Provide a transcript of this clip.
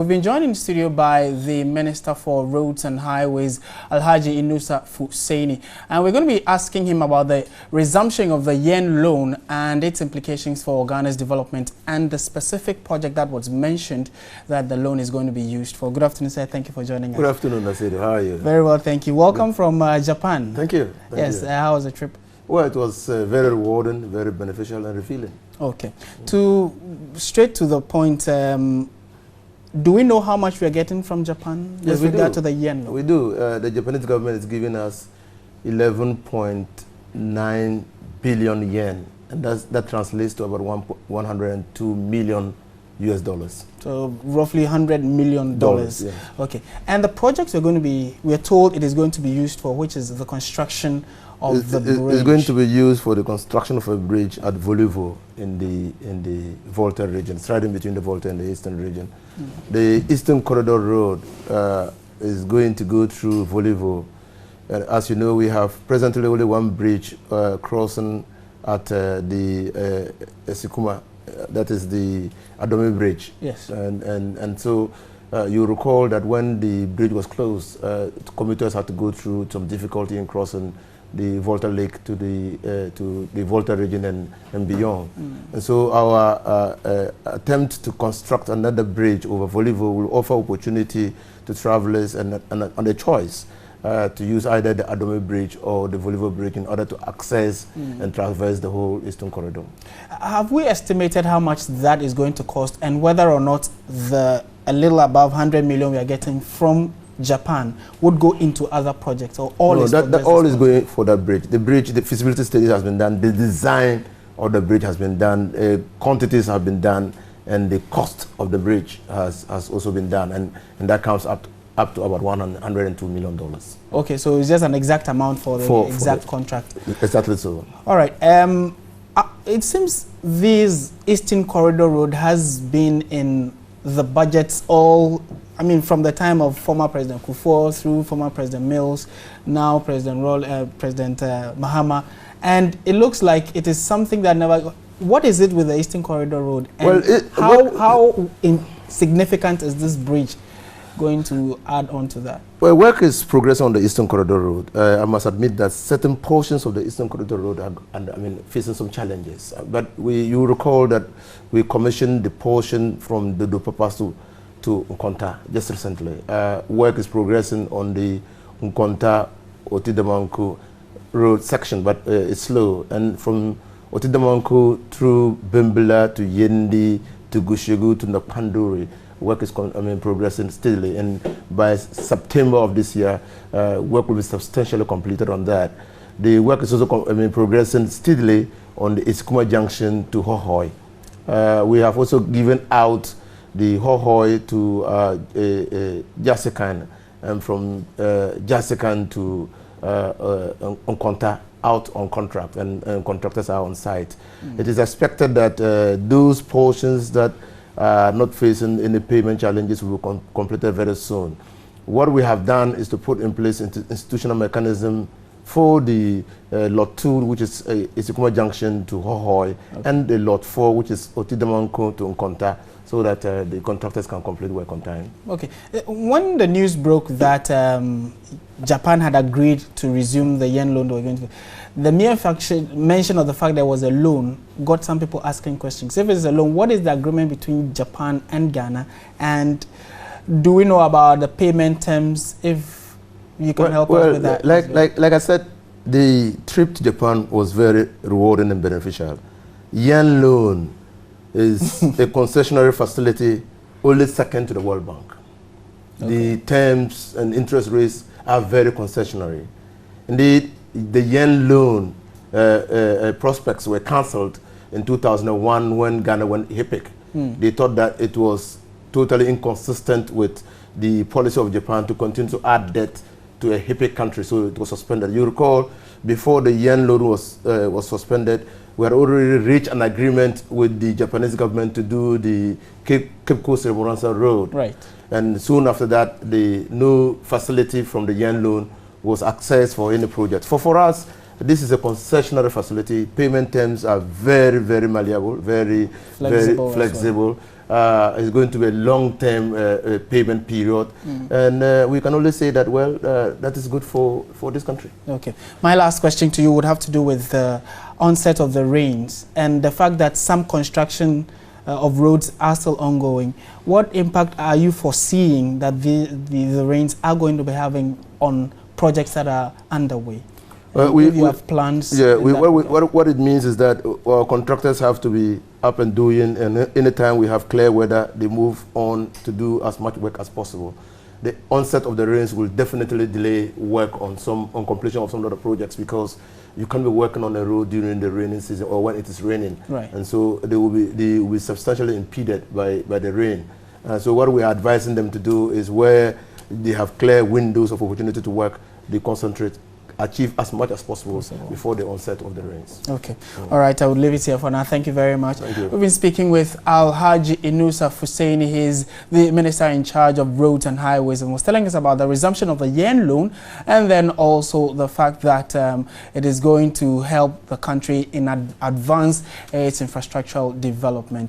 We've been joined in the studio by the Minister for Roads and Highways, Alhaji Inusa Fusaini, and we're going to be asking him about the resumption of the yen loan and its implications for Ghana's development and the specific project that was mentioned that the loan is going to be used for. Good afternoon, sir. Thank you for joining us. Good afternoon, Nasiru. How are you? Very well, thank you. Welcome from Japan. Thank you. Yes, how was the trip? Well, it was very rewarding, very beneficial and refilling. Okay. Straight to the point, do we know how much we are getting from Japan with regard to the yen loan? We do. The Japanese government is giving us 11.9 billion yen, and that translates to about 102 million US dollars. So roughly $100 million. Yes. Okay. And the projects are going to be, we are told it is going to be used for, which is the construction of the bridge. It's going to be used for the construction of a bridge at Volivo in the Volta region, striding between the Volta and the Eastern region. The Eastern Corridor Road is going to go through Volivo. As you know, we have presently only one bridge crossing at the Esikuma, that is the Adome Bridge. Yes. And so you recall that when the bridge was closed, commuters had to go through some difficulty in crossing the Volta Lake to the Volta region and beyond. And so our attempt to construct another bridge over Volivo will offer opportunity to travelers and a choice to use either the Adome Bridge or the Volivo Bridge in order to access and traverse the whole Eastern Corridor. Have we estimated how much that is going to cost and whether or not a little above 100 million we are getting from Japan would go into other projects, or all? No, that all is going for that bridge. The bridge, the feasibility study has been done, the design of the bridge has been done, quantities have been done, and the cost of the bridge has also been done, and that comes up to about $102 million. Okay, so it's just an exact amount for the exact contract. Exactly so. All right. It seems this Eastern Corridor Road has been in the budgets from the time of former President Kufuor through former President Mills, now President Mahama, and it looks like it is something that never. What is it with the Eastern Corridor Road? And how significant is this bridge going to add on to that? Well, work is progressing on the Eastern Corridor Road. I must admit that certain portions of the Eastern Corridor Road are facing some challenges. But you recall that we commissioned the portion from the Dopapasu to Nkonta just recently. Work is progressing on the Nkonta-Otidamanku road section, but it's slow. And from Otidamanku through Bimbila to Yendi to Gushegu to Napanduri, work is progressing steadily. And by September of this year, work will be substantially completed on that. The work is also progressing steadily on the Isikuma Junction to Hohoi. We have also given out the Hohoi to Jasikan, and from Jasikan to Nkonta out on contract, and contractors are on site. It is expected that those portions that are not facing any payment challenges will be completed very soon. What we have done is to put in place institutional mechanism for the Lot 2, which is Isikuma Junction to Hohoi, and the Lot 4, which is Otidamanku to Nkonta, so that the contractors can complete work on time. Okay. When the news broke that Japan had agreed to resume the yen loan, the mere mention of the fact there was a loan got some people asking questions. If it's a loan, what is the agreement between Japan and Ghana? And do we know about the payment terms? If you can help us with that. Like I said, the trip to Japan was very rewarding and beneficial. Yen loan is a concessionary facility only second to the World Bank. The terms and interest rates are very concessionary. Indeed, the yen loan prospects were cancelled in 2001 when Ghana went HIPIC. They thought that it was totally inconsistent with the policy of Japan to continue to add debt to a HIPIC country, so it was suspended. You recall, before the yen loan was suspended, we had already reached an agreement with the Japanese government to do the Cape Coast Remoranza Road. Right. And soon after that, the new facility from the yen loan was accessed for any project. For us, this is a concessionary facility. Payment terms are very, very malleable, very flexible. It's going to be a long-term payment period. And we can only say that, well, that is good for this country. Okay. My last question to you would have to do with the onset of the rains and the fact that some construction of roads are still ongoing. What impact are you foreseeing that the rains are going to be having on projects that are underway? We have plans. Yeah, what it means is that our contractors have to be up and doing, and anytime we have clear weather, they move on to do as much work as possible. The onset of the rains will definitely delay work on completion of some of the projects, because you can't be working on a road during the raining season or when it is raining. Right. And so they will be substantially impeded by the rain. So what we are advising them to do is, where they have clear windows of opportunity to work, they concentrate, achieve as much as possible before the onset of the rains. Okay. All right, I would leave it here for now. Thank you very much. Thank you. We've been speaking with Alhaji Inusa Fusaini. He's the Minister in charge of Roads and Highways, and was telling us about the resumption of the yen loan, and then also the fact that it is going to help the country in advance its infrastructural development.